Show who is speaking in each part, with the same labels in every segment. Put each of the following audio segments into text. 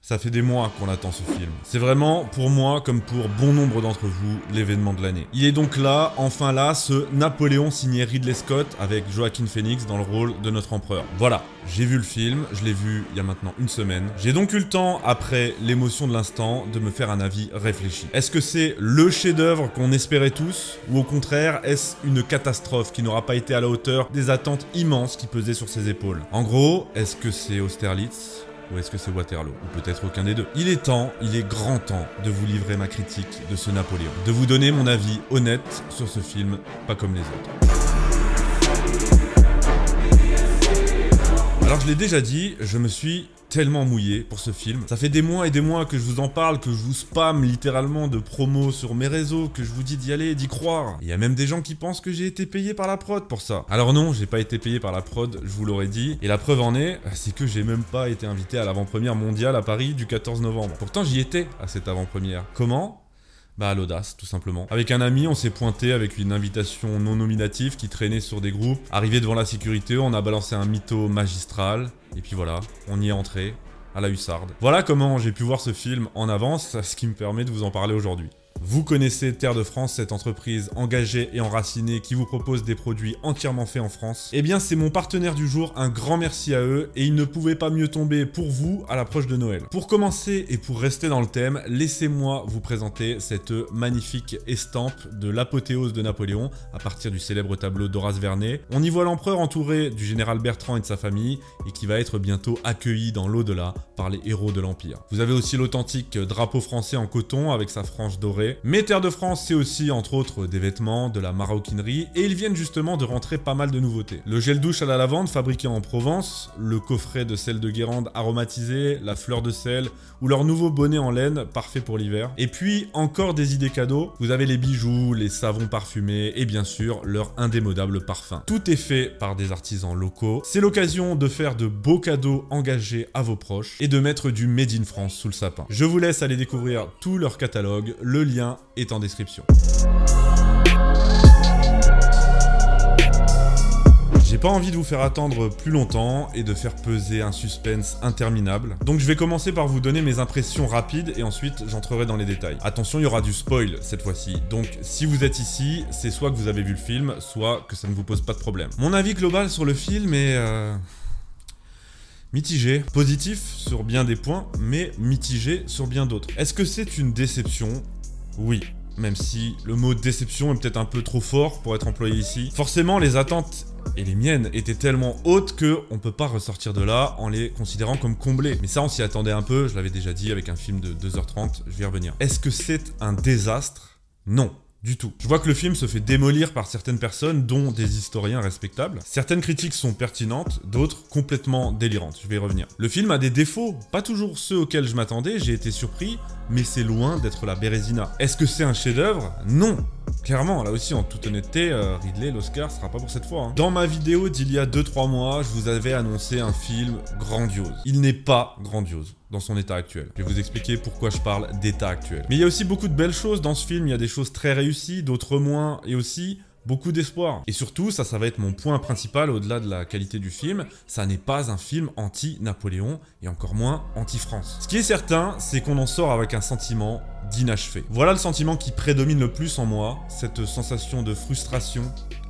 Speaker 1: Ça fait des mois qu'on attend ce film. C'est vraiment, pour moi, comme pour bon nombre d'entre vous, l'événement de l'année. Il est donc là, enfin là, ce Napoléon signé Ridley Scott avec Joaquin Phoenix dans le rôle de notre empereur. Voilà, j'ai vu le film, je l'ai vu il y a maintenant une semaine. J'ai donc eu le temps, après l'émotion de l'instant, de me faire un avis réfléchi. Est-ce que c'est le chef-d'œuvre qu'on espérait tous, ou au contraire, est-ce une catastrophe qui n'aura pas été à la hauteur des attentes immenses qui pesaient sur ses épaules? En gros, est-ce que c'est Austerlitz ? Ou est-ce que c'est Waterloo? Ou peut-être aucun des deux. Il est temps, il est grand temps de vous livrer ma critique de ce Napoléon. De vous donner mon avis honnête sur ce film, pas comme les autres. Alors je l'ai déjà dit, je me suis tellement mouillé pour ce film. Ça fait des mois et des mois que je vous en parle, que je vous spamme littéralement de promos sur mes réseaux, que je vous dis d'y aller, d'y croire. Il y a même des gens qui pensent que j'ai été payé par la prod pour ça. Alors non, j'ai pas été payé par la prod, je vous l'aurais dit. Et la preuve en est, c'est que j'ai même pas été invité à l'avant-première mondiale à Paris du 14 novembre. Pourtant j'y étais à cette avant-première. Comment ? Bah à l'audace, tout simplement. Avec un ami, on s'est pointé avec une invitation non nominative qui traînait sur des groupes. Arrivé devant la sécurité, on a balancé un mytho magistral. Et puis voilà, on y est entré, à la hussarde. Voilà comment j'ai pu voir ce film en avance, ce qui me permet de vous en parler aujourd'hui. Vous connaissez Terre de France, cette entreprise engagée et enracinée qui vous propose des produits entièrement faits en France. Eh bien, c'est mon partenaire du jour, un grand merci à eux, et ils ne pouvaient pas mieux tomber pour vous à l'approche de Noël. Pour commencer et pour rester dans le thème, laissez-moi vous présenter cette magnifique estampe de l'apothéose de Napoléon, à partir du célèbre tableau d'Horace Vernet. On y voit l'empereur entouré du général Bertrand et de sa famille, et qui va être bientôt accueilli dans l'au-delà par les héros de l'Empire. Vous avez aussi l'authentique drapeau français en coton avec sa frange dorée. Mais Terre de France, c'est aussi, entre autres, des vêtements, de la maroquinerie, et ils viennent justement de rentrer pas mal de nouveautés. Le gel douche à la lavande fabriqué en Provence, le coffret de sel de Guérande aromatisé, la fleur de sel, ou leur nouveau bonnet en laine, parfait pour l'hiver. Et puis, encore des idées cadeaux, vous avez les bijoux, les savons parfumés, et bien sûr, leur indémodable parfum. Tout est fait par des artisans locaux. C'est l'occasion de faire de beaux cadeaux engagés à vos proches, et de mettre du Made in France sous le sapin. Je vous laisse aller découvrir tout leur catalogue, le lien est en description. J'ai pas envie de vous faire attendre plus longtemps et de faire peser un suspense interminable. Donc je vais commencer par vous donner mes impressions rapides et ensuite j'entrerai dans les détails. Attention, il y aura du spoil cette fois-ci. Donc si vous êtes ici, c'est soit que vous avez vu le film, soit que ça ne vous pose pas de problème. Mon avis global sur le film est... mitigé, positif sur bien des points, mais mitigé sur bien d'autres. Est-ce que c'est une déception ? Oui, même si le mot déception est peut-être un peu trop fort pour être employé ici. Forcément, les attentes, et les miennes, étaient tellement hautes qu'on peut pas ressortir de là en les considérant comme comblées. Mais ça, on s'y attendait un peu, je l'avais déjà dit avec un film de 2h30, je vais y revenir. Est-ce que c'est un désastre ? Non. Du tout. Je vois que le film se fait démolir par certaines personnes, dont des historiens respectables. Certaines critiques sont pertinentes, d'autres complètement délirantes. Je vais y revenir. Le film a des défauts, pas toujours ceux auxquels je m'attendais, j'ai été surpris, mais c'est loin d'être la Bérésina. Est-ce que c'est un chef-d'œuvre ? Non. Clairement, là aussi, en toute honnêteté, Ridley, l'Oscar sera pas pour cette fois. Dans ma vidéo d'il y a 2-3 mois, je vous avais annoncé un film grandiose. Il n'est pas grandiose dans son état actuel. Je vais vous expliquer pourquoi je parle d'état actuel. Mais il y a aussi beaucoup de belles choses dans ce film, il y a des choses très réussies, d'autres moins, et aussi... beaucoup d'espoir. Et surtout, ça va être mon point principal au-delà de la qualité du film, ça n'est pas un film anti-Napoléon et encore moins anti-France. Ce qui est certain, c'est qu'on en sort avec un sentiment d'inachevé. Voilà le sentiment qui prédomine le plus en moi, cette sensation de frustration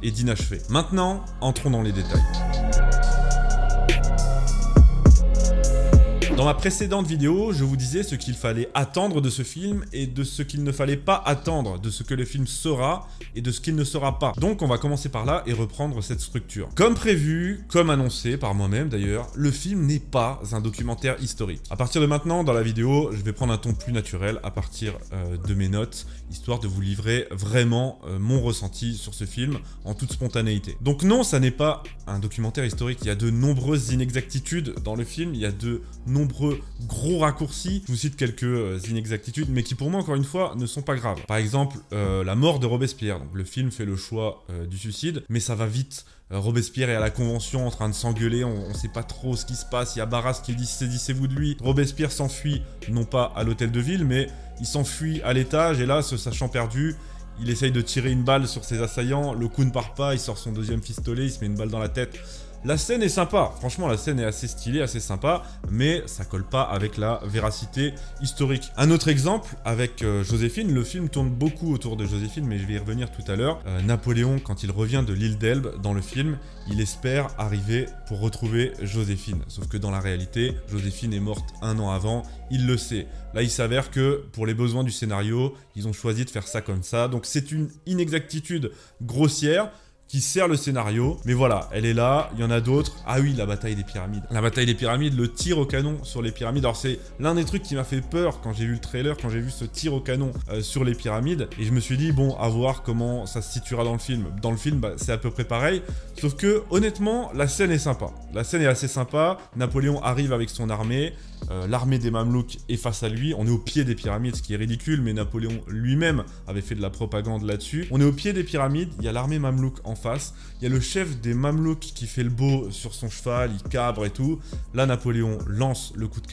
Speaker 1: et d'inachevé. Maintenant, entrons dans les détails. Dans ma précédente vidéo, je vous disais ce qu'il fallait attendre de ce film et de ce qu'il ne fallait pas attendre, de ce que le film sera et de ce qu'il ne sera pas. Donc on va commencer par là et reprendre cette structure. Comme prévu, comme annoncé par moi-même d'ailleurs, le film n'est pas un documentaire historique. À partir de maintenant, dans la vidéo, je vais prendre un ton plus naturel à partir de mes notes, histoire de vous livrer vraiment mon ressenti sur ce film en toute spontanéité. Donc non, ça n'est pas un documentaire historique, il y a de nombreuses inexactitudes dans le film, il y a de nombreux gros raccourcis. Je vous cite quelques inexactitudes, mais qui pour moi, encore une fois, ne sont pas graves. Par exemple, la mort de Robespierre. Donc, le film fait le choix du suicide, mais ça va vite. Robespierre est à la Convention en train de s'engueuler, on sait pas trop ce qui se passe, il y a Barras qui dit saisissez-vous de lui. Robespierre s'enfuit, non pas à l'hôtel de ville, mais il s'enfuit à l'étage, et là, se sachant perdu, il essaye de tirer une balle sur ses assaillants, le coup ne part pas, il sort son deuxième pistolet, il se met une balle dans la tête. La scène est sympa, franchement la scène est assez stylée, assez sympa, mais ça colle pas avec la véracité historique. Un autre exemple avec Joséphine, le film tourne beaucoup autour de Joséphine, mais je vais y revenir tout à l'heure. Napoléon, quand il revient de l'île d'Elbe dans le film, il espère arriver pour retrouver Joséphine. Sauf que dans la réalité, Joséphine est morte 1 an avant, il le sait. Là, il s'avère que pour les besoins du scénario, ils ont choisi de faire ça comme ça. Donc c'est une inexactitude grossière qui sert le scénario, mais voilà, elle est là, il y en a d'autres. Ah oui, la bataille des pyramides. La bataille des pyramides, le tir au canon sur les pyramides. Alors c'est l'un des trucs qui m'a fait peur quand j'ai vu le trailer, quand j'ai vu ce tir au canon sur les pyramides, et je me suis dit, bon, à voir comment ça se situera dans le film. Dans le film, bah, c'est à peu près pareil, sauf que, honnêtement, la scène est sympa. La scène est assez sympa, Napoléon arrive avec son armée, l'armée des Mamelouks est face à lui, on est au pied des pyramides, ce qui est ridicule, mais Napoléon lui-même avait fait de la propagande là-dessus. On est au pied des pyramides, il y a l'armée Mamelouk en face, il y a le chef des Mamelouks qui fait le beau sur son cheval, il cabre et tout. Là, Napoléon lance le coup de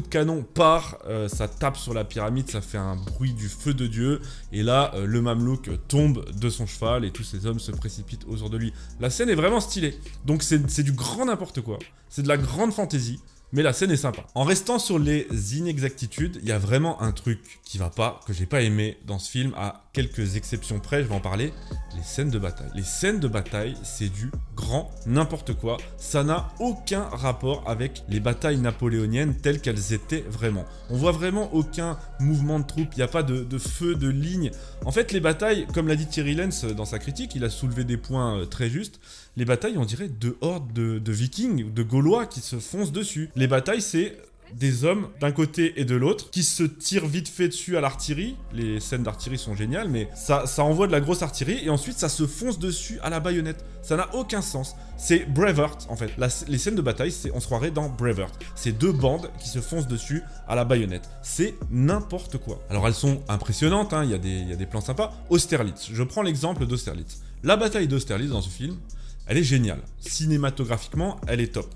Speaker 1: canon part, ça tape sur la pyramide, ça fait un bruit du feu de Dieu, et là, le Mamelouk tombe de son cheval, et tous ces hommes se précipitent autour de lui. La scène est vraiment stylée, donc c'est du grand n'importe quoi, c'est de la grande fantaisie, mais la scène est sympa. En restant sur les inexactitudes, il y a vraiment un truc qui va pas, que j'ai pas aimé dans ce film, à quelques exceptions près, je vais en parler, les scènes de bataille. Les scènes de bataille, c'est du grand n'importe quoi. Ça n'a aucun rapport avec les batailles napoléoniennes telles qu'elles étaient vraiment. On voit vraiment aucun mouvement de troupes, il n'y a pas de feu, de ligne. En fait, les batailles, comme l'a dit Thierry Lenz dans sa critique, il a soulevé des points très justes. Les batailles, on dirait de hordes de vikings, de gaulois qui se foncent dessus. Les batailles, c'est des hommes d'un côté et de l'autre qui se tirent vite fait dessus à l'artillerie. Les scènes d'artillerie sont géniales, mais ça envoie de la grosse artillerie et ensuite ça se fonce dessus à la baïonnette. Ça n'a aucun sens. C'est Braveheart en fait. Les scènes de bataille, on se croirait dans Braveheart. C'est deux bandes qui se foncent dessus à la baïonnette. C'est n'importe quoi. Alors elles sont impressionnantes, hein, il y a des plans sympas. Austerlitz, je prends l'exemple d'Austerlitz. La bataille d'Austerlitz dans ce film, elle est géniale. Cinématographiquement, elle est top.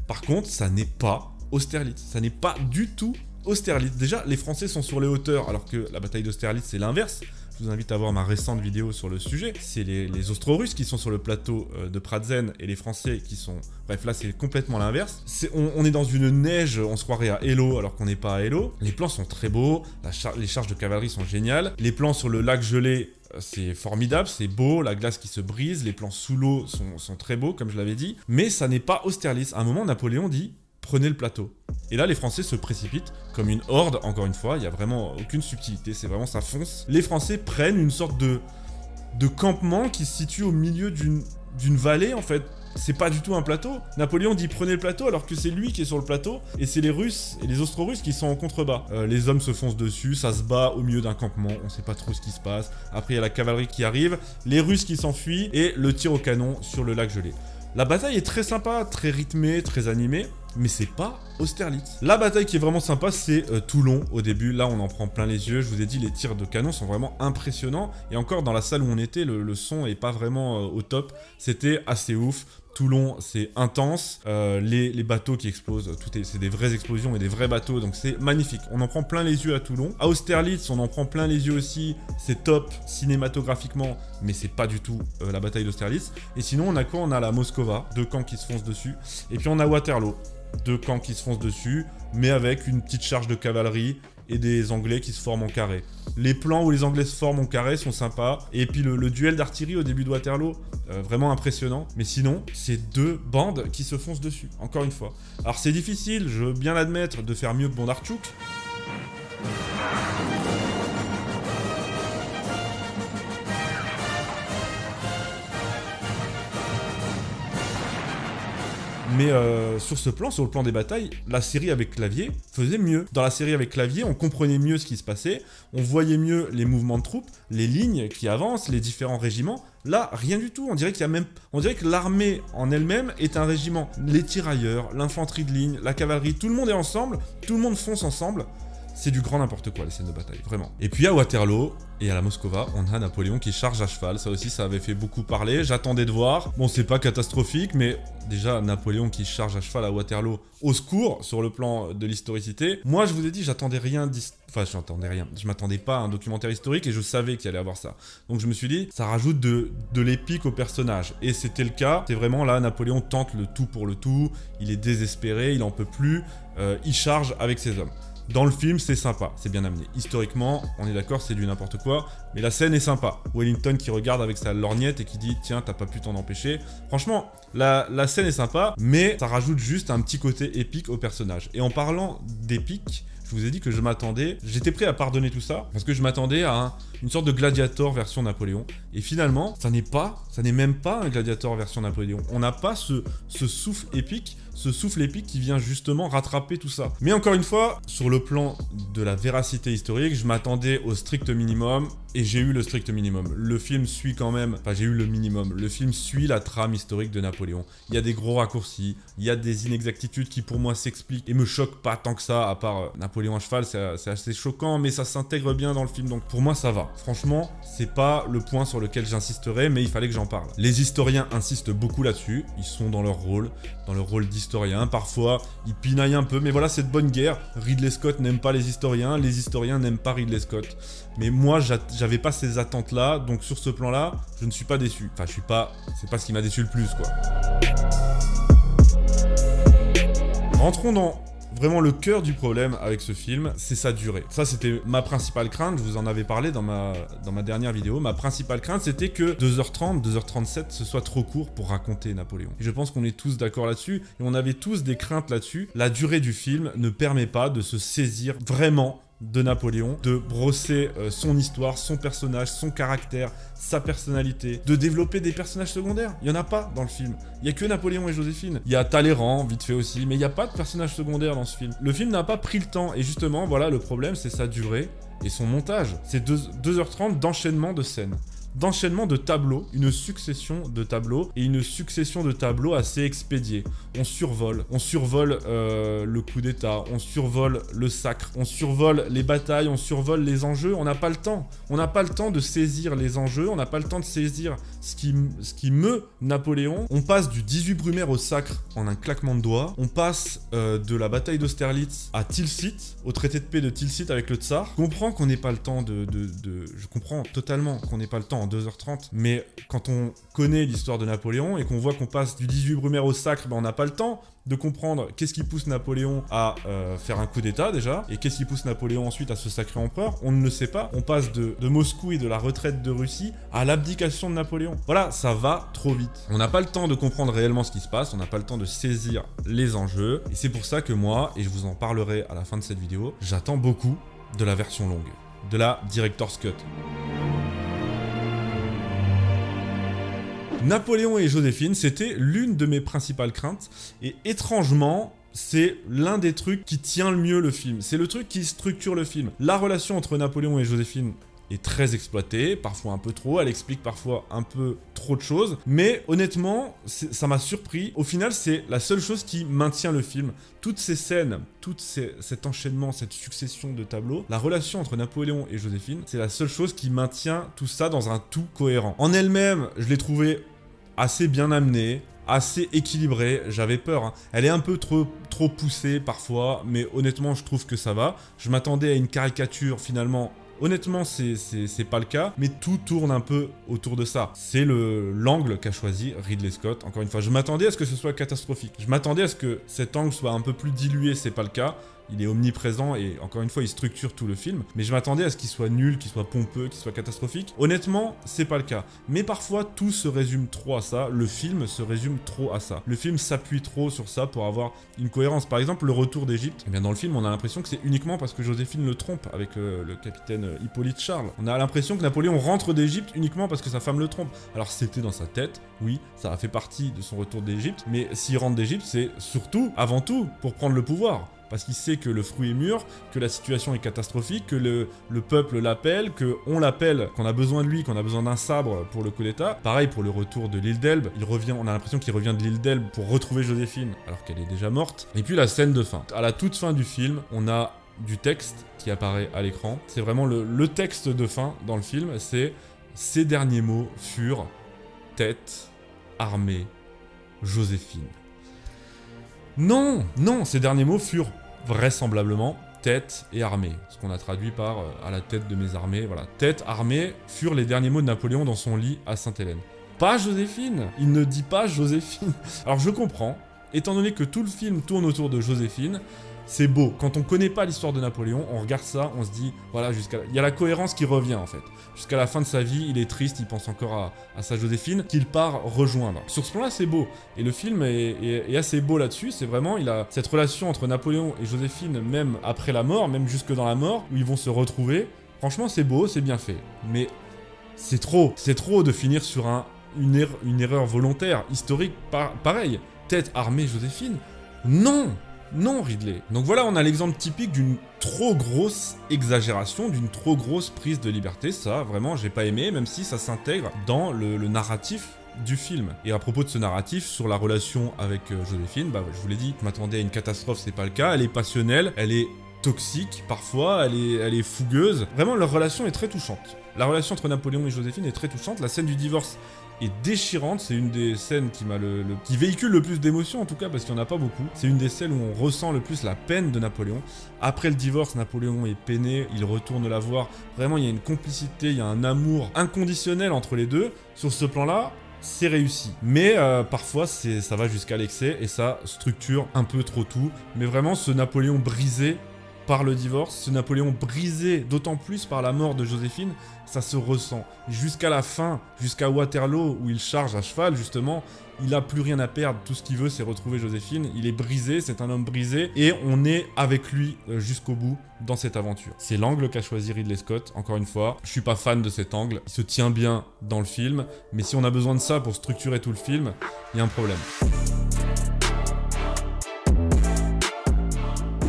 Speaker 1: Par contre, ça n'est pas Austerlitz. Ça n'est pas du tout Austerlitz. Déjà, les Français sont sur les hauteurs, alors que la bataille d'Austerlitz, c'est l'inverse. Je vous invite à voir ma récente vidéo sur le sujet. C'est les Austro-Russes qui sont sur le plateau de Pratzen et les Français qui sont... Bref, là, c'est complètement l'inverse. On est dans une neige, on se croirait à Hello alors qu'on n'est pas à Hello. Les plans sont très beaux, les charges de cavalerie sont géniales. Les plans sur le lac gelé, c'est formidable, c'est beau, la glace qui se brise, les plans sous l'eau sont très beaux, comme je l'avais dit. Mais ça n'est pas Austerlitz. À un moment, Napoléon dit... Prenez le plateau. Et là, les Français se précipitent comme une horde, encore une fois, il n'y a vraiment aucune subtilité, c'est vraiment ça fonce. Les Français prennent une sorte de campement qui se situe au milieu d'une vallée, en fait. C'est pas du tout un plateau. Napoléon dit prenez le plateau alors que c'est lui qui est sur le plateau et c'est les Russes et les Austro-Russes qui sont en contrebas. Les hommes se foncent dessus, ça se bat au milieu d'un campement, on sait pas trop ce qui se passe. Après, il y a la cavalerie qui arrive, les Russes qui s'enfuient et le tir au canon sur le lac gelé. La bataille est très sympa, très rythmée, très animée, mais c'est pas Austerlitz. La bataille qui est vraiment sympa, c'est Toulon au début. Là, on en prend plein les yeux. Je vous ai dit, les tirs de canon sont vraiment impressionnants. Et encore, dans la salle où on était, le son est pas vraiment au top. C'était assez ouf. Toulon, c'est intense. Les bateaux qui explosent, c'est des vraies explosions et des vrais bateaux, donc c'est magnifique. On en prend plein les yeux à Toulon. À Austerlitz, on en prend plein les yeux aussi. C'est top cinématographiquement, mais c'est pas du tout la bataille d'Austerlitz. Et sinon, on a quoi? On a la Moskova, deux camps qui se foncent dessus. Et puis on a Waterloo, deux camps qui se foncent dessus, mais avec une petite charge de cavalerie et des Anglais qui se forment en carré. Les plans où les Anglais se forment en carré sont sympas. Et puis le duel d'artillerie au début de Waterloo, vraiment impressionnant. Mais sinon, c'est deux bandes qui se foncent dessus, encore une fois. Alors c'est difficile, je veux bien l'admettre, de faire mieux que Bondarchuk. Mais sur ce plan, sur le plan des batailles, la série avec Clavier faisait mieux. Dans la série avec Clavier, on comprenait mieux ce qui se passait, on voyait mieux les mouvements de troupes, les lignes qui avancent, les différents régiments. Là, rien du tout. On dirait que l'armée en elle-même est un régiment. Les tirailleurs, l'infanterie de ligne, la cavalerie, tout le monde est ensemble, tout le monde fonce ensemble. c'est du grand n'importe quoi, les scènes de bataille, vraiment. Et puis à Waterloo et à la Moscova, on a Napoléon qui charge à cheval. Ça aussi, ça avait fait beaucoup parler. J'attendais de voir. Bon, c'est pas catastrophique, mais déjà, Napoléon qui charge à cheval à Waterloo, au secours, sur le plan de l'historicité. Moi, je vous ai dit, j'attendais rien Enfin, j'attendais rien. Je m'attendais pas à un documentaire historique et je savais qu'il allait avoir ça. Donc je me suis dit, ça rajoute de l'épique au personnage. Et c'était le cas. C'est vraiment là, Napoléon tente le tout pour le tout. Il est désespéré, il en peut plus. Il charge avec ses hommes. Dans le film, c'est sympa, c'est bien amené. Historiquement, on est d'accord, c'est du n'importe quoi, mais la scène est sympa. Wellington qui regarde avec sa lorgnette et qui dit « Tiens, t'as pas pu t'en empêcher ». Franchement, la scène est sympa, mais ça rajoute juste un petit côté épique au personnage. Et en parlant d'épique, je vous ai dit que j'étais prêt à pardonner tout ça, parce que je m'attendais à une sorte de Gladiator version Napoléon. Et finalement, ça n'est même pas un Gladiator version Napoléon. On n'a pas ce souffle épique, qui vient justement rattraper tout ça. Mais encore une fois, sur le plan de la véracité historique, je m'attendais au strict minimum, et j'ai eu le strict minimum. Le film suit quand même, enfin j'ai eu le minimum, le film suit la trame historique de Napoléon. Il y a des gros raccourcis, il y a des inexactitudes qui pour moi s'expliquent et me choquent pas tant que ça, à part Napoléon à cheval, c'est assez choquant, mais ça s'intègre bien dans le film, donc pour moi ça va. Franchement, c'est pas le point sur lequel j'insisterai, mais il fallait que j'en parle. Les historiens insistent beaucoup là-dessus, ils sont dans leur rôle d'historien. Parfois, ils pinaillent un peu, mais voilà, c'est de bonne guerre. Ridley Scott n'aime pas les historiens n'aiment pas Ridley Scott. Mais moi, j'avais pas ces attentes-là, donc sur ce plan-là, je ne suis pas déçu. Enfin, c'est pas ce qui m'a déçu le plus, quoi. Rentrons dans vraiment le cœur du problème avec ce film, c'est sa durée. Ça, c'était ma principale crainte, je vous en avais parlé dans ma dernière vidéo. Ma principale crainte, c'était que 2h30, 2h37, ce soit trop court pour raconter Napoléon. Et je pense qu'on est tous d'accord là-dessus, et on avait tous des craintes là-dessus. La durée du film ne permet pas de se saisir vraiment de Napoléon, de brosser son histoire, son personnage, son caractère, sa personnalité, de développer des personnages secondaires. Il n'y en a pas dans le film. Il n'y a que Napoléon et Joséphine. Il y a Talleyrand, vite fait aussi, mais il n'y a pas de personnages secondaires dans ce film. Le film n'a pas pris le temps, et justement, voilà, le problème, c'est sa durée et son montage. C'est 2h30 d'enchaînement de scènes. D'enchaînement de tableaux, une succession de tableaux, et une succession de tableaux assez expédiés. On survole le coup d'état, on survole le sacre, on survole les batailles, on survole les enjeux, on n'a pas le temps. On n'a pas le temps de saisir les enjeux, on n'a pas le temps de saisir ce qui meut Napoléon. On passe du 18 Brumaire au sacre en un claquement de doigts, on passe de la bataille d'Austerlitz à Tilsit, au traité de paix de Tilsit avec le tsar. Je comprends qu'on n'ait pas le temps je comprends totalement qu'on n'ait pas le temps en 2h30, mais quand on connaît l'histoire de Napoléon et qu'on voit qu'on passe du 18 Brumaire au sacre, ben on n'a pas le temps de comprendre qu'est-ce qui pousse Napoléon à faire un coup d'état déjà, et qu'est-ce qui pousse Napoléon ensuite à se sacrer empereur. On ne le sait pas. On passe de Moscou et de la retraite de Russie à l'abdication de Napoléon. Voilà, ça va trop vite. On n'a pas le temps de comprendre réellement ce qui se passe, on n'a pas le temps de saisir les enjeux, et c'est pour ça que moi, et je vous en parlerai à la fin de cette vidéo, j'attends beaucoup de la version longue, de la Director's Cut. Napoléon et Joséphine, c'était l'une de mes principales craintes, et étrangement, c'est l'un des trucs qui tient le mieux le film. C'est le truc qui structure le film. La relation entre Napoléon et Joséphine est très exploitée, parfois un peu trop, elle explique parfois un peu trop de choses, mais honnêtement, ça m'a surpris. Au final, c'est la seule chose qui maintient le film. Toutes ces scènes, cet enchaînement, cette succession de tableaux, la relation entre Napoléon et Joséphine, c'est la seule chose qui maintient tout ça dans un tout cohérent. En elle-même, je l'ai trouvée assez bien amenée, assez équilibrée, j'avais peur, hein. Elle est un peu trop poussée parfois, mais honnêtement, je trouve que ça va. Je m'attendais à une caricature, finalement. Honnêtement, c'est pas le cas, mais tout tourne un peu autour de ça. C'est l'angle qu'a choisi Ridley Scott. Encore une fois, je m'attendais à ce que ce soit catastrophique. Je m'attendais à ce que cet angle soit un peu plus dilué, c'est pas le cas. Il est omniprésent et encore une fois, il structure tout le film. Mais je m'attendais à ce qu'il soit nul, qu'il soit pompeux, qu'il soit catastrophique. Honnêtement, c'est pas le cas. Mais parfois, tout se résume trop à ça. Le film se résume trop à ça. Le film s'appuie trop sur ça pour avoir une cohérence. Par exemple, le retour d'Égypte. Eh bien, dans le film, on a l'impression que c'est uniquement parce que Joséphine le trompe avec le capitaine Hippolyte Charles. On a l'impression que Napoléon rentre d'Égypte uniquement parce que sa femme le trompe. Alors, c'était dans sa tête. Oui, ça a fait partie de son retour d'Égypte. Mais s'il rentre d'Égypte, c'est surtout, avant tout, pour prendre le pouvoir. Parce qu'il sait que le fruit est mûr, que la situation est catastrophique, que le peuple l'appelle, qu'on l'appelle, qu'on a besoin de lui, qu'on a besoin d'un sabre pour le coup d'état. Pareil pour le retour de l'île d'Elbe, on a l'impression qu'il revient de l'île d'Elbe pour retrouver Joséphine, alors qu'elle est déjà morte. Et puis la scène de fin. À la toute fin du film, on a du texte qui apparaît à l'écran. C'est vraiment le texte de fin dans le film, c'est « Ces derniers mots furent tête, armée, Joséphine ». Non, non, ces derniers mots furent vraisemblablement tête et armée, ce qu'on a traduit par à la tête de mes armées, voilà. Tête, armée furent les derniers mots de Napoléon dans son lit à Sainte-Hélène. Pas Joséphine, il ne dit pas Joséphine. Alors je comprends, étant donné que tout le film tourne autour de Joséphine, c'est beau. Quand on connaît pas l'histoire de Napoléon, on regarde ça, on se dit, voilà, il y a la cohérence qui revient en fait. Jusqu'à la fin de sa vie, il est triste, il pense encore à sa Joséphine, qu'il part rejoindre. Sur ce plan-là, c'est beau. Et le film est assez beau là-dessus. C'est vraiment, il a cette relation entre Napoléon et Joséphine, même après la mort, même jusque dans la mort, où ils vont se retrouver. Franchement, c'est beau, c'est bien fait. Mais c'est trop. C'est trop de finir sur une erreur volontaire, historique, pareil. Tête armée Joséphine. Non! Non, Ridley. Donc voilà, on a l'exemple typique d'une trop grosse exagération, d'une trop grosse prise de liberté. Ça, vraiment, j'ai pas aimé, même si ça s'intègre dans le narratif du film. Et à propos de ce narratif, sur la relation avec Joséphine, bah, je vous l'ai dit, je m'attendais à une catastrophe, c'est pas le cas. Elle est passionnelle, elle est toxique parfois, elle est fougueuse. Vraiment, leur relation est très touchante. La relation entre Napoléon et Joséphine est très touchante. La scène du divorce est déchirante, c'est une des scènes qui véhicule le plus d'émotions en tout cas, parce qu'il n'y en a pas beaucoup. C'est une des scènes où on ressent le plus la peine de Napoléon. Après le divorce, Napoléon est peiné, il retourne la voir. Vraiment, il y a une complicité, il y a un amour inconditionnel entre les deux. Sur ce plan-là, c'est réussi. Mais parfois, ça va jusqu'à l'excès et ça structure un peu trop tout. Mais vraiment, ce Napoléon brisé par le divorce, ce Napoléon brisé d'autant plus par la mort de Joséphine, ça se ressent. Jusqu'à la fin, jusqu'à Waterloo, où il charge à cheval, justement, il n'a plus rien à perdre. Tout ce qu'il veut, c'est retrouver Joséphine. Il est brisé, c'est un homme brisé, et on est avec lui jusqu'au bout dans cette aventure. C'est l'angle qu'a choisi Ridley Scott, encore une fois. Je suis pas fan de cet angle. Il se tient bien dans le film, mais si on a besoin de ça pour structurer tout le film, il y a un problème.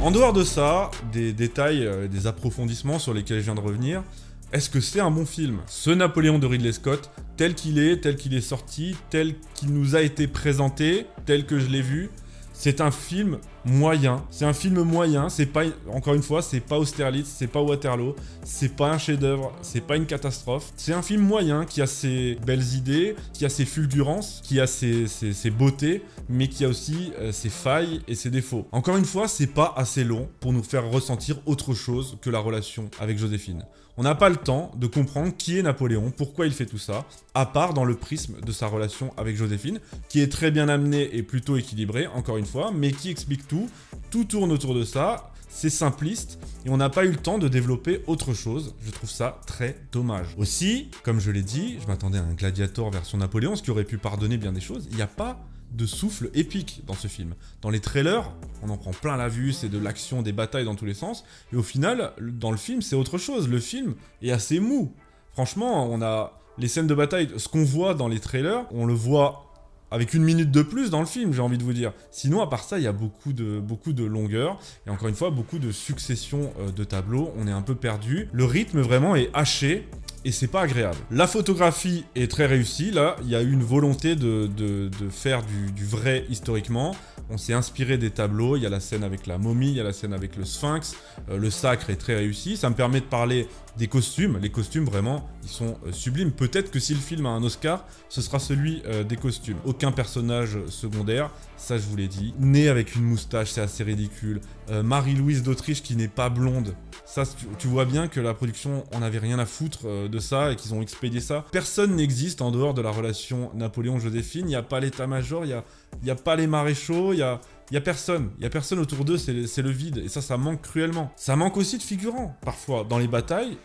Speaker 1: En dehors de ça, des détails, des approfondissements sur lesquels je viens de revenir, est-ce que c'est un bon film? Ce Napoléon de Ridley Scott, tel qu'il est sorti, tel qu'il nous a été présenté, tel que je l'ai vu, c'est un film moyen. C'est un film moyen, c'est pas, encore une fois, c'est pas Austerlitz, c'est pas Waterloo, c'est pas un chef-d'œuvre, c'est pas une catastrophe. C'est un film moyen qui a ses belles idées, qui a ses fulgurances, qui a ses beautés, mais qui a aussi ses failles et ses défauts. Encore une fois, c'est pas assez long pour nous faire ressentir autre chose que la relation avec Joséphine. On n'a pas le temps de comprendre qui est Napoléon, pourquoi il fait tout ça, à part dans le prisme de sa relation avec Joséphine, qui est très bien amené et plutôt équilibré, encore une fois, mais qui explique tout. Tout tourne autour de ça, c'est simpliste, et on n'a pas eu le temps de développer autre chose. Je trouve ça très dommage. Aussi, comme je l'ai dit, je m'attendais à un Gladiator version Napoléon, ce qui aurait pu pardonner bien des choses. Il n'y a pas de souffle épique dans ce film. Dans les trailers, on en prend plein la vue, c'est de l'action, des batailles dans tous les sens, et au final, dans le film, c'est autre chose. Le film est assez mou. Franchement, on a les scènes de bataille, ce qu'on voit dans les trailers, on le voit avec 1 minute de plus dans le film, j'ai envie de vous dire. Sinon, à part ça, il y a beaucoup de longueur, et encore une fois, beaucoup de successions de tableaux, on est un peu perdu. Le rythme, vraiment, est haché, et c'est pas agréable. La photographie est très réussie, là, il y a eu une volonté de faire du vrai historiquement. On s'est inspiré des tableaux, il y a la scène avec la momie, il y a la scène avec le sphinx, le sacre est très réussi. Ça me permet de parler des costumes, les costumes vraiment, ils sont sublimes. Peut-être que si le film a un Oscar, ce sera celui des costumes. Aucun personnage secondaire, ça je vous l'ai dit. Né avec une moustache, c'est assez ridicule. Marie-Louise d'Autriche qui n'est pas blonde. Ça, tu vois bien que la production en avait rien à foutre de ça et qu'ils ont expédié ça. Personne n'existe en dehors de la relation Napoléon-Joséphine. Il n'y a pas l'état-major, il n'y a pas les maréchaux, il y a personne. Il y a personne autour d'eux, c'est le vide. Et ça manque cruellement. Ça manque aussi de figurants, parfois. Dans les batailles,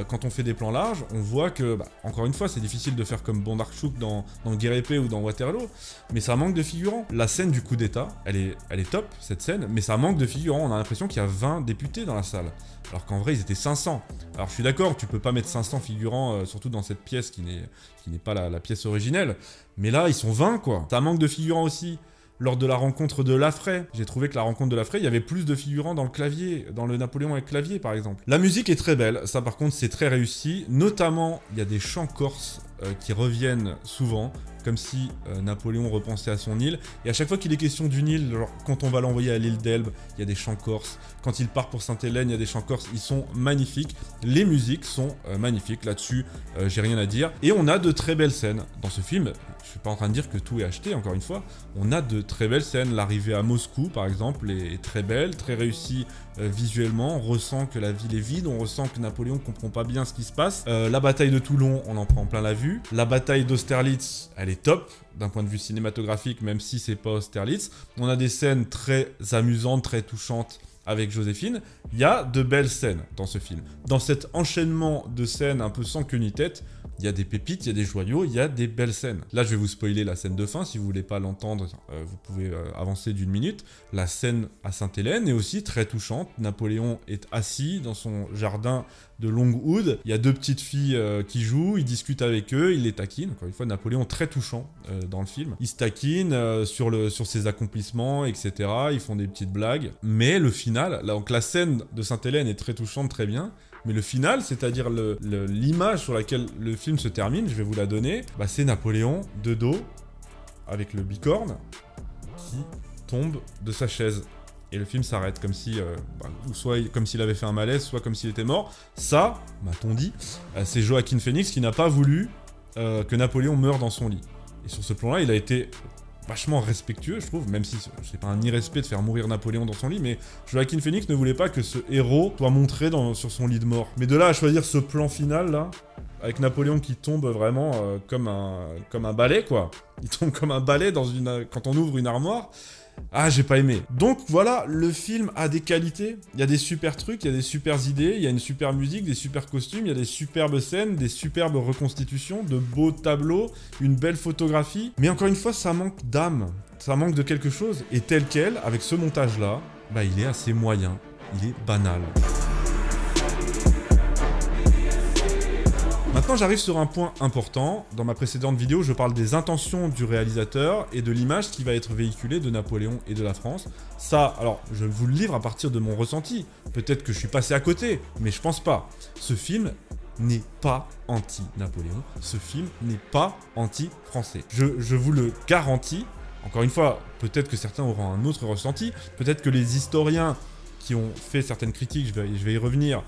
Speaker 1: quand on fait des plans larges, on voit que, encore une fois, c'est difficile de faire comme Bondarchuk dans Guerre épée ou dans Waterloo, mais ça manque de figurants. La scène du coup d'état, elle est top, cette scène, mais ça manque de figurants. On a l'impression qu'il y a 20 députés dans la salle, alors qu'en vrai, ils étaient 500. Alors je suis d'accord, tu peux pas mettre 500 figurants, surtout dans cette pièce qui n'est pas la pièce originelle, mais là, ils sont 20, quoi. Ça manque de figurants aussi. Lors de la rencontre de Laffray, j'ai trouvé que la rencontre de Laffray, il y avait plus de figurants dans le clavier, dans le Napoléon avec clavier par exemple. La musique est très belle, ça par contre c'est très réussi, notamment il y a des chants corses qui reviennent souvent, comme si Napoléon repensait à son île. Et à chaque fois qu'il est question d'une île, genre quand on va l'envoyer à l'île d'Elbe, il y a des chants corses. Quand il part pour Sainte-Hélène, il y a des chants corses. Ils sont magnifiques. Les musiques sont magnifiques. Là-dessus, j'ai rien à dire. Et on a de très belles scènes dans ce film. Je suis pas en train de dire que tout est acheté, encore une fois. On a de très belles scènes. L'arrivée à Moscou, par exemple, est très belle, très réussie visuellement. On ressent que la ville est vide. On ressent que Napoléon comprend pas bien ce qui se passe. La bataille de Toulon, on en prend plein la vue. La bataille d'Austerlitz, elle est top d'un point de vue cinématographique, même si c'est pas Austerlitz. On a des scènes très amusantes, très touchantes avec Joséphine. Il y a de belles scènes dans ce film. Dans cet enchaînement de scènes un peu sans queue ni tête, il y a des pépites, il y a des joyaux, il y a des belles scènes. Là, je vais vous spoiler la scène de fin. Si vous voulez pas l'entendre, vous pouvez avancer d'une minute. La scène à Sainte-Hélène est aussi très touchante. Napoléon est assis dans son jardin de Longwood. Il y a deux petites filles qui jouent, il discute avec eux, il les taquine. Encore une fois, Napoléon très touchant dans le film. Il se taquine sur ses accomplissements, etc. Ils font des petites blagues. Mais le final, là, donc la scène de Sainte-Hélène est très touchante, très bien. Mais le final, c'est-à-dire l'image sur laquelle le film se termine, je vais vous la donner, bah c'est Napoléon de dos, avec le bicorne, qui tombe de sa chaise. Et le film s'arrête comme si, ou soit comme s'il avait fait un malaise, soit comme s'il était mort. Ça, m'a-t-on dit, c'est Joaquin Phoenix qui n'a pas voulu que Napoléon meure dans son lit. Et sur ce plan-là, il a été vachement respectueux, je trouve, même si c'est pas un irrespect de faire mourir Napoléon dans son lit, mais Joaquin Phoenix ne voulait pas que ce héros soit montré sur son lit de mort. Mais de là à choisir ce plan final, là, avec Napoléon qui tombe vraiment comme un balai, quoi. Il tombe comme un balai quand on ouvre une armoire. Ah, j'ai pas aimé. Donc voilà, le film a des qualités, il y a des super trucs, il y a des super idées, il y a une super musique, des super costumes, il y a des superbes scènes, des superbes reconstitutions, de beaux tableaux, une belle photographie. Mais encore une fois, ça manque d'âme, ça manque de quelque chose. Et tel quel, avec ce montage-là, bah il est assez moyen, il est banal. Maintenant, j'arrive sur un point important. Dans ma précédente vidéo, je parle des intentions du réalisateur et de l'image qui va être véhiculée de Napoléon et de la France. Ça, alors, je vous le livre à partir de mon ressenti. Peut-être que je suis passé à côté, mais je pense pas. Ce film n'est pas anti-Napoléon. Ce film n'est pas anti-français. Je vous le garantis. Encore une fois, peut-être que certains auront un autre ressenti. Peut-être que les historiens qui ont fait certaines critiques, je vais y revenir,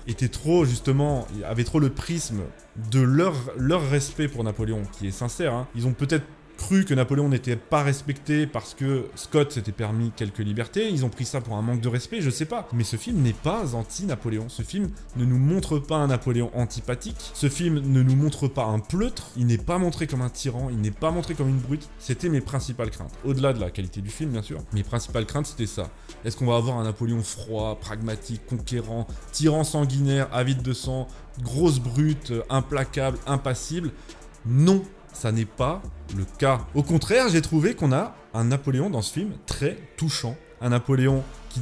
Speaker 1: avaient trop le prisme de leur respect pour Napoléon, qui est sincère. Hein. Ils ont peut-être cru que Napoléon n'était pas respecté parce que Scott s'était permis quelques libertés, ils ont pris ça pour un manque de respect, je sais pas. Mais ce film n'est pas anti-Napoléon, ce film ne nous montre pas un Napoléon antipathique, ce film ne nous montre pas un pleutre, il n'est pas montré comme un tyran, il n'est pas montré comme une brute. C'était mes principales craintes. Au-delà de la qualité du film, bien sûr, mes principales craintes, c'était ça. Est-ce qu'on va avoir un Napoléon froid, pragmatique, conquérant, tyran sanguinaire, avide de sang, grosse brute, implacable, impassible? Non. Ça n'est pas le cas. Au contraire, j'ai trouvé qu'on a un Napoléon dans ce film très touchant. Un Napoléon qui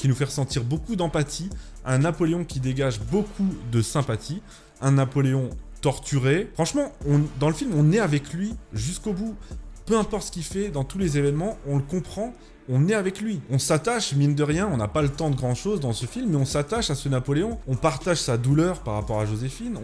Speaker 1: nous fait ressentir beaucoup d'empathie. Un Napoléon qui dégage beaucoup de sympathie. Un Napoléon torturé. Franchement, dans le film, on est avec lui jusqu'au bout. Peu importe ce qu'il fait, dans tous les événements, on le comprend. On est avec lui. On s'attache, mine de rien, on n'a pas le temps de grand chose dans ce film, mais on s'attache à ce Napoléon. On partage sa douleur par rapport à Joséphine.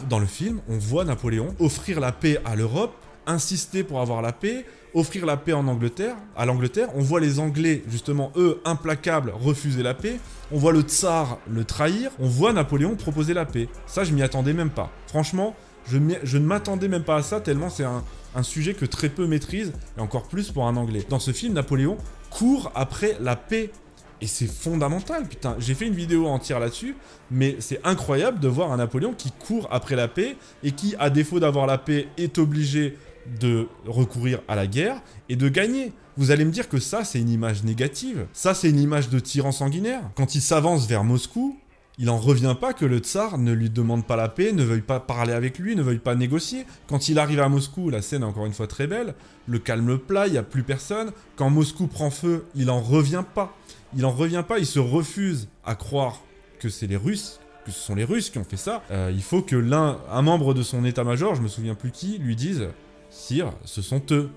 Speaker 1: Dans le film, on voit Napoléon offrir la paix à l'Europe, insister pour avoir la paix, offrir la paix à l'Angleterre. On voit les Anglais, justement, eux, implacables, refuser la paix. On voit le tsar le trahir. On voit Napoléon proposer la paix. Ça, je m'y attendais même pas. Franchement, je ne m'attendais même pas à ça, tellement c'est un sujet que très peu maîtrisent, et encore plus pour un Anglais. Dans ce film, Napoléon court après la paix. Et c'est fondamental, putain. J'ai fait une vidéo entière là-dessus, mais c'est incroyable de voir un Napoléon qui court après la paix, et qui, à défaut d'avoir la paix, est obligé de recourir à la guerre, et de gagner. Vous allez me dire que ça, c'est une image négative. Ça, c'est une image de tyran sanguinaire. Quand il s'avance vers Moscou, il n'en revient pas que le tsar ne lui demande pas la paix, ne veuille pas parler avec lui, ne veuille pas négocier. Quand il arrive à Moscou, la scène est encore une fois très belle, le calme plat, il n'y a plus personne. Quand Moscou prend feu, il n'en revient pas. Il se refuse à croire que c'est les Russes, que ce sont les Russes qui ont fait ça. Il faut que un membre de son état-major, je me souviens plus qui, lui dise « Sire, ce sont eux ».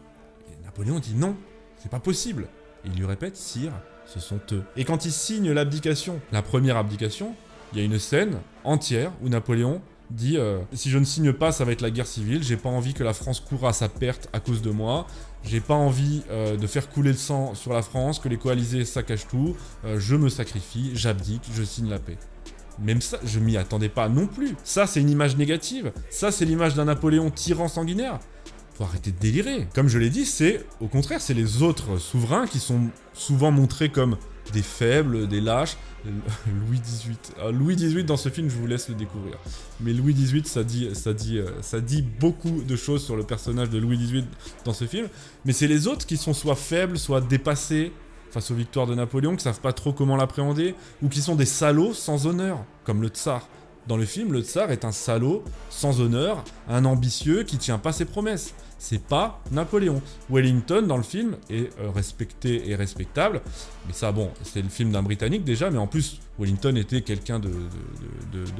Speaker 1: Et Napoléon dit « Non, c'est pas possible ». Et il lui répète « Sire, ce sont eux ». Et quand il signe l'abdication, la première abdication, il y a une scène entière où Napoléon dit si je ne signe pas, ça va être la guerre civile, j'ai pas envie que la France court à sa perte à cause de moi, j'ai pas envie de faire couler le sang sur la France, que les coalisés saccagent tout, je me sacrifie, j'abdique, je signe la paix. Même ça, je m'y attendais pas non plus. Ça, c'est une image négative. Ça, c'est l'image d'un Napoléon tyran sanguinaire. Faut arrêter de délirer. Comme je l'ai dit, c'est au contraire, c'est les autres souverains qui sont souvent montrés comme des faibles, des lâches. Louis XVIII. Louis XVIII, dans ce film, je vous laisse le découvrir. Mais Louis XVIII, ça dit beaucoup de choses sur le personnage de Louis XVIII dans ce film. Mais c'est les autres qui sont soit faibles, soit dépassés face aux victoires de Napoléon, qui savent pas trop comment l'appréhender, ou qui sont des salauds sans honneur, comme le tsar. Dans le film, le tsar est un salaud sans honneur, un ambitieux qui tient pas ses promesses. C'est pas Napoléon. Wellington, dans le film, est respecté et respectable. Mais ça, bon, c'est le film d'un Britannique déjà, mais en plus, Wellington était quelqu'un de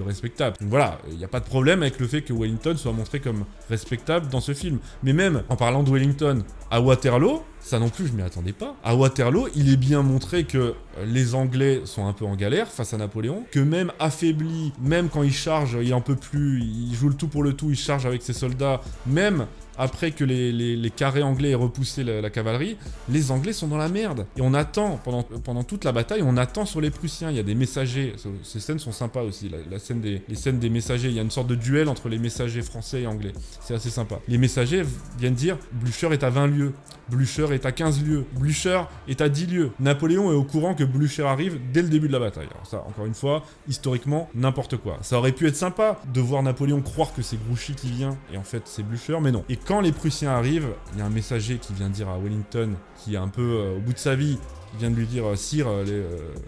Speaker 1: respectable. Donc voilà, il n'y a pas de problème avec le fait que Wellington soit montré comme respectable dans ce film. Mais même, en parlant de Wellington, à Waterloo, ça non plus, je m'y attendais pas. À Waterloo, il est bien montré que les Anglais sont un peu en galère face à Napoléon, que même affaibli, même quand il charge, il en peut plus, il joue le tout pour le tout, il charge avec ses soldats, même après que les carrés anglais aient repoussé la cavalerie, les Anglais sont dans la merde. Et on attend, pendant toute la bataille, on attend sur les Prussiens. Il y a des messagers, ces scènes sont sympas aussi, les scènes des messagers. Il y a une sorte de duel entre les messagers français et anglais. C'est assez sympa. Les messagers viennent dire « Blücher est à 20 lieues ». Blücher est à 15 lieues. Blücher est à 10 lieues. Napoléon est au courant que Blücher arrive dès le début de la bataille. Alors ça, encore une fois, historiquement, n'importe quoi. Ça aurait pu être sympa de voir Napoléon croire que c'est Grouchy qui vient, et en fait c'est Blücher, mais non. Et quand les Prussiens arrivent, il y a un messager qui vient dire à Wellington, qui est un peu au bout de sa vie, qui vient de lui dire « Sire,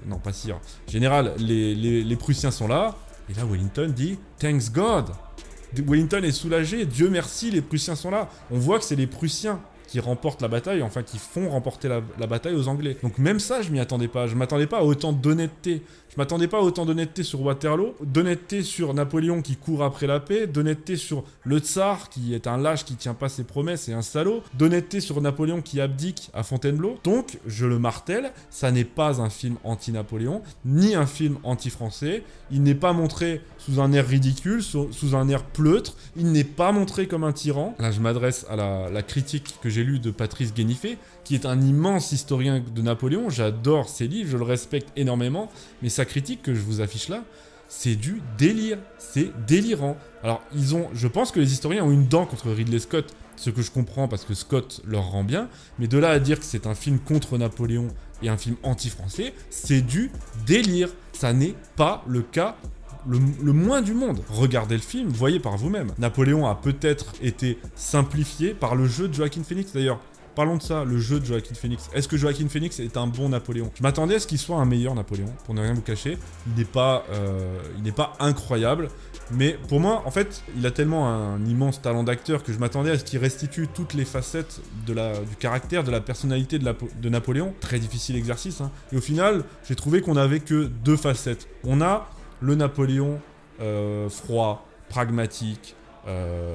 Speaker 1: non pas Sire, Général, les Prussiens sont là », et là Wellington dit « Thanks God ». Wellington est soulagé, Dieu merci, les Prussiens sont là. On voit que c'est les Prussiens qui remportent la bataille, enfin qui font remporter la bataille aux Anglais. Donc même ça, je m'y attendais pas. Je m'attendais pas à autant d'honnêteté. Je m'attendais pas à autant d'honnêteté sur Waterloo, d'honnêteté sur Napoléon qui court après la paix, d'honnêteté sur le tsar qui est un lâche qui tient pas ses promesses et un salaud, d'honnêteté sur Napoléon qui abdique à Fontainebleau. Donc, je le martèle, ça n'est pas un film anti-Napoléon, ni un film anti-français. Il n'est pas montré sous un air ridicule, sous un air pleutre. Il n'est pas montré comme un tyran. Là, je m'adresse à la critique que j'ai lue de Patrice Guéniffé, qui est un immense historien de Napoléon. J'adore ses livres, je le respecte énormément, mais sa critique que je vous affiche là, c'est du délire, c'est délirant. Alors, je pense que les historiens ont une dent contre Ridley Scott, ce que je comprends parce que Scott leur rend bien, mais de là à dire que c'est un film contre Napoléon et un film anti-français, c'est du délire. Ça n'est pas le cas le moins du monde. Regardez le film, voyez par vous-même. Napoléon a peut-être été simplifié par le jeu de Joaquin Phoenix d'ailleurs. Parlons de ça, le jeu de Joaquin Phoenix. Est-ce que Joaquin Phoenix est un bon Napoléon? Je m'attendais à ce qu'il soit un meilleur Napoléon, pour ne rien vous cacher. Il n'est pas incroyable, mais pour moi, en fait, il a tellement un immense talent d'acteur que je m'attendais à ce qu'il restitue toutes les facettes du caractère, de la personnalité de Napoléon. Très difficile exercice, hein. Et au final, j'ai trouvé qu'on n'avait que deux facettes. On a le Napoléon froid, pragmatique,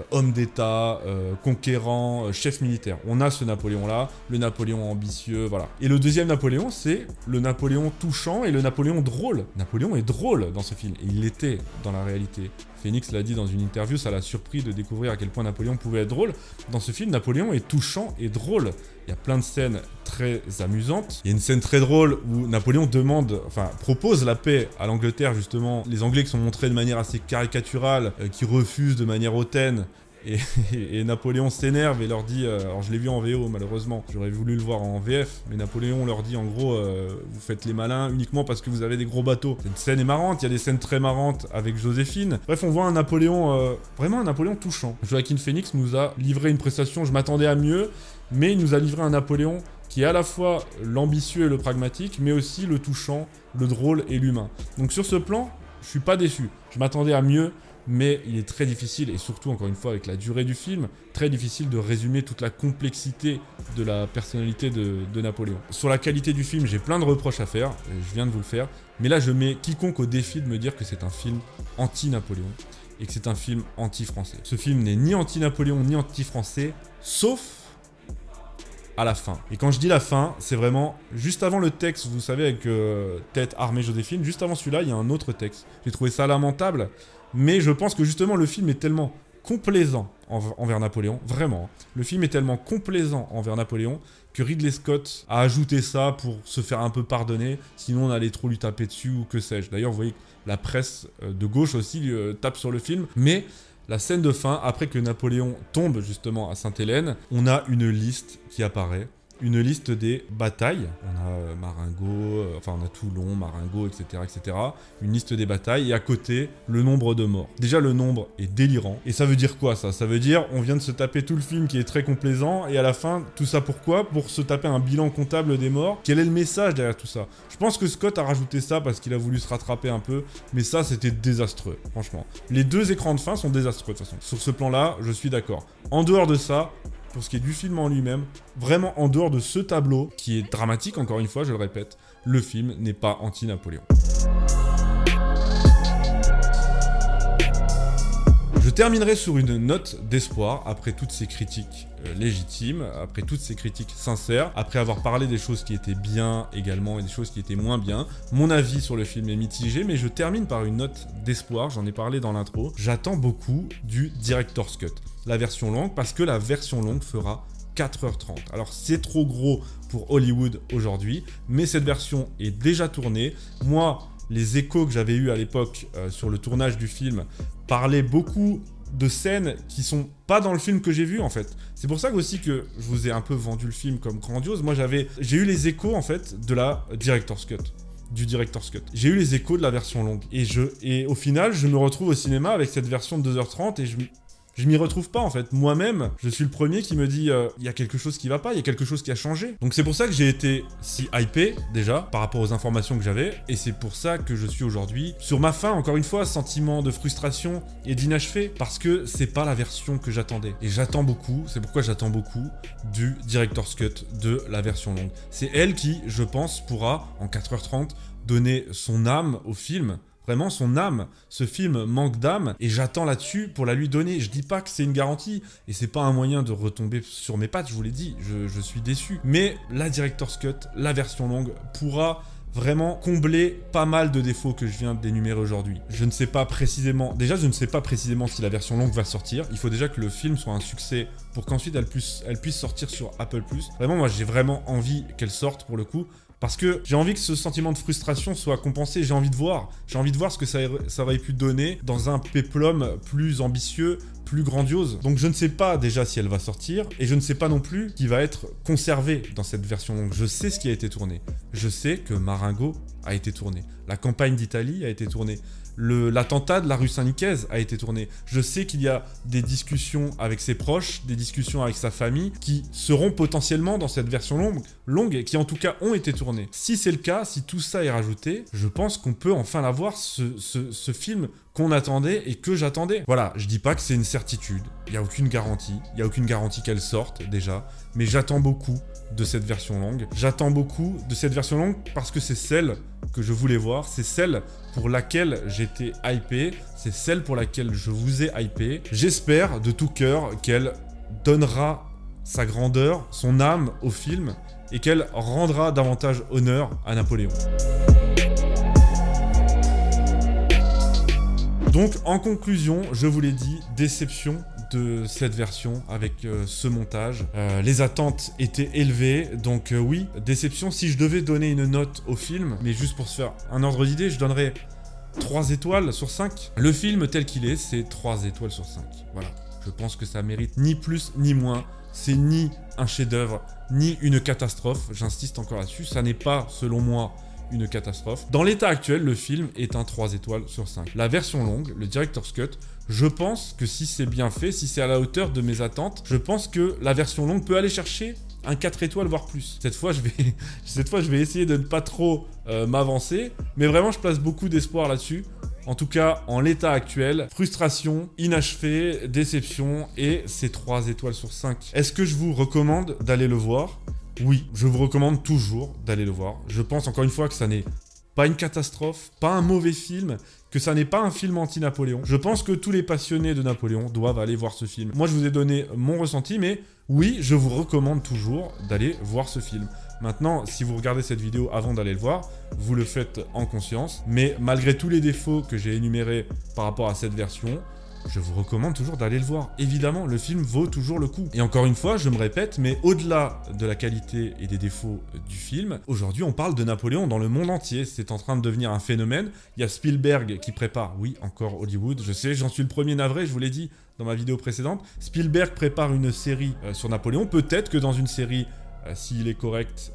Speaker 1: homme d'État, conquérant, chef militaire. On a ce Napoléon-là, le Napoléon ambitieux, voilà. Et le deuxième Napoléon, c'est le Napoléon touchant et le Napoléon drôle. Napoléon est drôle dans ce film, et il l'était dans la réalité. Phoenix l'a dit dans une interview, ça l'a surpris de découvrir à quel point Napoléon pouvait être drôle. Dans ce film, Napoléon est touchant et drôle. Il y a plein de scènes très amusantes. Il y a une scène très drôle où Napoléon propose la paix à l'Angleterre, justement. Les Anglais qui sont montrés de manière assez caricaturale, qui refusent de manière hautaine. Et Napoléon s'énerve et leur dit, alors je l'ai vu en VO malheureusement, j'aurais voulu le voir en VF, mais Napoléon leur dit en gros, vous faites les malins uniquement parce que vous avez des gros bateaux. Cette scène est marrante, il y a des scènes très marrantes avec Joséphine. Bref, on voit un Napoléon, vraiment un Napoléon touchant. Joaquin Phoenix nous a livré une prestation, je m'attendais à mieux, mais il nous a livré un Napoléon qui est à la fois l'ambitieux et le pragmatique, mais aussi le touchant, le drôle et l'humain. Donc sur ce plan, je suis pas déçu, je m'attendais à mieux, mais il est très difficile, et surtout, encore une fois, avec la durée du film, très difficile de résumer toute la complexité de la personnalité de Napoléon. Sur la qualité du film, j'ai plein de reproches à faire, je viens de vous le faire, mais là, je mets quiconque au défi de me dire que c'est un film anti-Napoléon, et que c'est un film anti-français. Ce film n'est ni anti-Napoléon, ni anti-français, sauf à la fin. Et quand je dis la fin, c'est vraiment juste avant le texte, vous savez, avec Tête armée Joséphine, juste avant celui-là, il y a un autre texte. J'ai trouvé ça lamentable, mais je pense que justement le film est tellement complaisant envers Napoléon, vraiment. Le film est tellement complaisant envers Napoléon que Ridley Scott a ajouté ça pour se faire un peu pardonner, sinon on allait trop lui taper dessus ou que sais-je. D'ailleurs, vous voyez que la presse de gauche aussi tape sur le film, mais la scène de fin, après que Napoléon tombe justement à Sainte-Hélène, on a une liste qui apparaît. Une liste des batailles. On a Marengo, enfin on a Toulon, Marengo, etc., etc. Une liste des batailles et à côté, le nombre de morts. Déjà, le nombre est délirant. Et ça veut dire quoi ça? Ça veut dire on vient de se taper tout le film qui est très complaisant et à la fin, tout ça pourquoi? Pour se taper un bilan comptable des morts. Quel est le message derrière tout ça? Je pense que Scott a rajouté ça parce qu'il a voulu se rattraper un peu, mais ça c'était désastreux, franchement. Les deux écrans de fin sont désastreux de toute façon. Sur ce plan-là, je suis d'accord. En dehors de ça, pour ce qui est du film en lui-même, vraiment en dehors de ce tableau, qui est dramatique, encore une fois, je le répète, le film n'est pas anti-Napoléon. Je terminerai sur une note d'espoir, après toutes ces critiques légitimes, après toutes ces critiques sincères, après avoir parlé des choses qui étaient bien également et des choses qui étaient moins bien. Mon avis sur le film est mitigé, mais je termine par une note d'espoir, j'en ai parlé dans l'intro. J'attends beaucoup du Director's Cut, la version longue, parce que la version longue fera 4h30. Alors c'est trop gros pour Hollywood aujourd'hui, mais cette version est déjà tournée. Moi, les échos que j'avais eus à l'époque sur le tournage du film parlaient beaucoup de scènes qui sont pas dans le film que j'ai vu en fait. C'est pour ça aussi que je vous ai un peu vendu le film comme grandiose. Moi j'ai eu les échos en fait de la Director's Cut. Du Director's Cut. J'ai eu les échos de la version longue. Et au final, je me retrouve au cinéma avec cette version de 2h30 et je m'y retrouve pas en fait. Moi-même, je suis le premier qui me dit il y a quelque chose qui va pas, il y a quelque chose qui a changé. Donc c'est pour ça que j'ai été si hypé déjà par rapport aux informations que j'avais et c'est pour ça que je suis aujourd'hui sur ma fin, encore une fois, sentiment de frustration et d'inachevé parce que c'est pas la version que j'attendais. Et j'attends beaucoup, c'est pourquoi j'attends beaucoup du Director's Cut de la version longue. C'est elle qui, je pense, pourra en 4h30 donner son âme au film. Vraiment son âme, ce film manque d'âme et j'attends là-dessus pour la lui donner. Je dis pas que c'est une garantie et c'est pas un moyen de retomber sur mes pattes, je vous l'ai dit, je suis déçu. Mais la Director's Cut, la version longue, pourra vraiment combler pas mal de défauts que je viens d'énumérer aujourd'hui. Je ne sais pas précisément, déjà je ne sais pas précisément si la version longue va sortir. Il faut déjà que le film soit un succès pour qu'ensuite elle puisse sortir sur Apple+. Vraiment, moi j'ai vraiment envie qu'elle sorte pour le coup. Parce que j'ai envie que ce sentiment de frustration soit compensé, j'ai envie de voir ce que ça aurait pu donner dans un péplum plus ambitieux, plus grandiose. Donc je ne sais pas déjà si elle va sortir, et je ne sais pas non plus qui va être conservé dans cette version longue. Je sais ce qui a été tourné. Je sais que Marengo a été tourné. La campagne d'Italie a été tournée. L'attentat de la rue Saint-Nicaise a été tourné. Je sais qu'il y a des discussions avec ses proches, des discussions avec sa famille, qui seront potentiellement dans cette version longue et qui en tout cas ont été tournées. Si c'est le cas, si tout ça est rajouté, je pense qu'on peut enfin l'avoir, ce film qu'on attendait et que j'attendais. Voilà, je dis pas que c'est une certitude, il n'y a aucune garantie qu'elle sorte déjà, mais j'attends beaucoup de cette version longue. J'attends beaucoup de cette version longue parce que c'est celle que je voulais voir, c'est celle pour laquelle j'étais hypé, c'est celle pour laquelle je vous ai hypé. J'espère de tout cœur qu'elle donnera sa grandeur, son âme au film et qu'elle rendra davantage honneur à Napoléon. Donc en conclusion, je vous l'ai dit, déception de cette version avec ce montage. Les attentes étaient élevées, donc oui, déception. Si je devais donner une note au film, mais juste pour se faire un ordre d'idée, je donnerais 3 étoiles sur 5. Le film tel qu'il est, c'est 3 étoiles sur 5. Voilà, je pense que ça mérite ni plus ni moins. C'est ni un chef-d'œuvre, ni une catastrophe. J'insiste encore là-dessus, ça n'est pas, selon moi, une catastrophe. Dans l'état actuel, le film est un 3 étoiles sur 5. La version longue, le Director's Cut, je pense que si c'est bien fait, si c'est à la hauteur de mes attentes, je pense que la version longue peut aller chercher un 4 étoiles, voire plus. Cette fois, je vais essayer de ne pas trop m'avancer, mais vraiment, je place beaucoup d'espoir là-dessus. En tout cas, en l'état actuel, frustration, inachevé, déception, et c'est 3 étoiles sur 5. Est-ce que je vous recommande d'aller le voir ? Oui, je vous recommande toujours d'aller le voir. Je pense encore une fois que ça n'est pas une catastrophe, pas un mauvais film, que ça n'est pas un film anti-Napoléon. Je pense que tous les passionnés de Napoléon doivent aller voir ce film. Moi, je vous ai donné mon ressenti, mais oui, je vous recommande toujours d'aller voir ce film. Maintenant, si vous regardez cette vidéo avant d'aller le voir, vous le faites en conscience. Mais malgré tous les défauts que j'ai énumérés par rapport à cette version, je vous recommande toujours d'aller le voir. Évidemment, le film vaut toujours le coup. Et encore une fois, je me répète, mais au-delà de la qualité et des défauts du film, aujourd'hui, on parle de Napoléon dans le monde entier. C'est en train de devenir un phénomène. Il y a Spielberg qui prépare, oui, encore Hollywood. Je sais, j'en suis le premier navré, je vous l'ai dit dans ma vidéo précédente. Spielberg prépare une série sur Napoléon. Peut-être que dans une série, s'il est correct,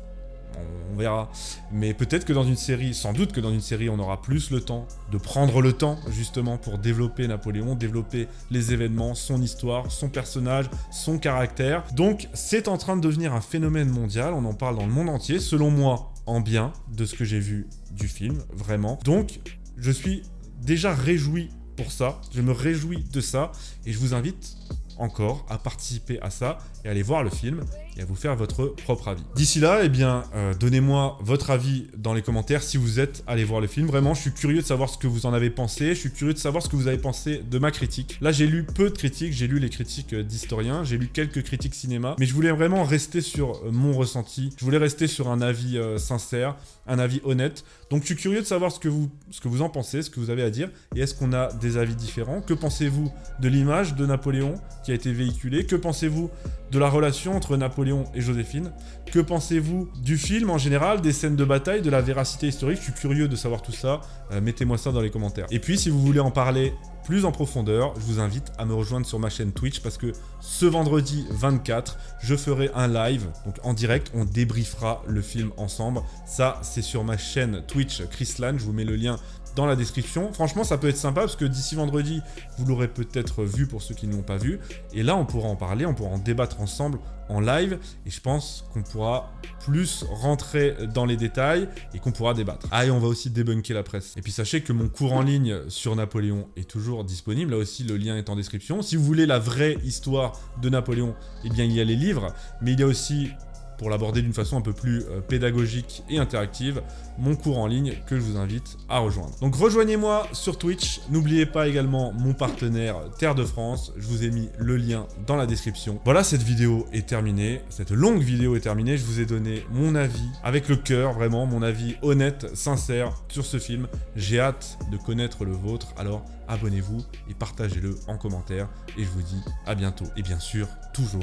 Speaker 1: on verra. Mais peut-être que dans une série, sans doute que dans une série, on aura plus le temps de prendre le temps, justement, pour développer Napoléon, développer les événements, son histoire, son personnage, son caractère. Donc, c'est en train de devenir un phénomène mondial. On en parle dans le monde entier, selon moi, en bien, de ce que j'ai vu du film, vraiment. Donc, je suis déjà réjoui pour ça. Je me réjouis de ça. Et je vous invite encore à participer à ça et à aller voir le film et à vous faire votre propre avis. D'ici là, eh bien, donnez-moi votre avis dans les commentaires si vous êtes allé voir le film. Vraiment, je suis curieux de savoir ce que vous en avez pensé. Je suis curieux de savoir ce que vous avez pensé de ma critique. Là, j'ai lu peu de critiques. J'ai lu les critiques d'historiens. J'ai lu quelques critiques cinéma. Mais je voulais vraiment rester sur mon ressenti. Je voulais rester sur un avis sincère, un avis honnête. Donc, je suis curieux de savoir ce que vous en pensez, ce que vous avez à dire. Et est-ce qu'on a des avis différents? Que pensez-vous de l'image de Napoléon qui a été véhiculée? Que pensez-vous de la relation entre Napoléon et Joséphine? Que pensez-vous du film en général, des scènes de bataille, de la véracité historique? Je suis curieux de savoir tout ça. Mettez-moi ça dans les commentaires. Et puis, si vous voulez en parler plus en profondeur, je vous invite à me rejoindre sur ma chaîne Twitch parce que ce vendredi 24, je ferai un live. Donc en direct, on débriefera le film ensemble. Ça, c'est sur ma chaîne Twitch Chrislan. Je vous mets le lien dans la description. Franchement, ça peut être sympa parce que d'ici vendredi, vous l'aurez peut-être vu pour ceux qui ne l'ont pas vu. Et là, on pourra en parler, on pourra en débattre ensemble en live. Et je pense qu'on pourra plus rentrer dans les détails et qu'on pourra débattre. Ah, et on va aussi débunker la presse. Et puis sachez que mon cours en ligne sur Napoléon est toujours disponible. Là aussi, le lien est en description. Si vous voulez la vraie histoire de Napoléon, eh bien, il y a les livres. Mais il y a aussi, pour l'aborder d'une façon un peu plus pédagogique et interactive, mon cours en ligne que je vous invite à rejoindre. Donc rejoignez-moi sur Twitch, n'oubliez pas également mon partenaire Terre de France, je vous ai mis le lien dans la description. Voilà, cette vidéo est terminée, cette longue vidéo est terminée, je vous ai donné mon avis avec le cœur, vraiment, mon avis honnête, sincère sur ce film. J'ai hâte de connaître le vôtre, alors abonnez-vous et partagez-le en commentaire et je vous dis à bientôt. Et bien sûr, toujours,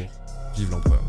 Speaker 1: vive l'empereur.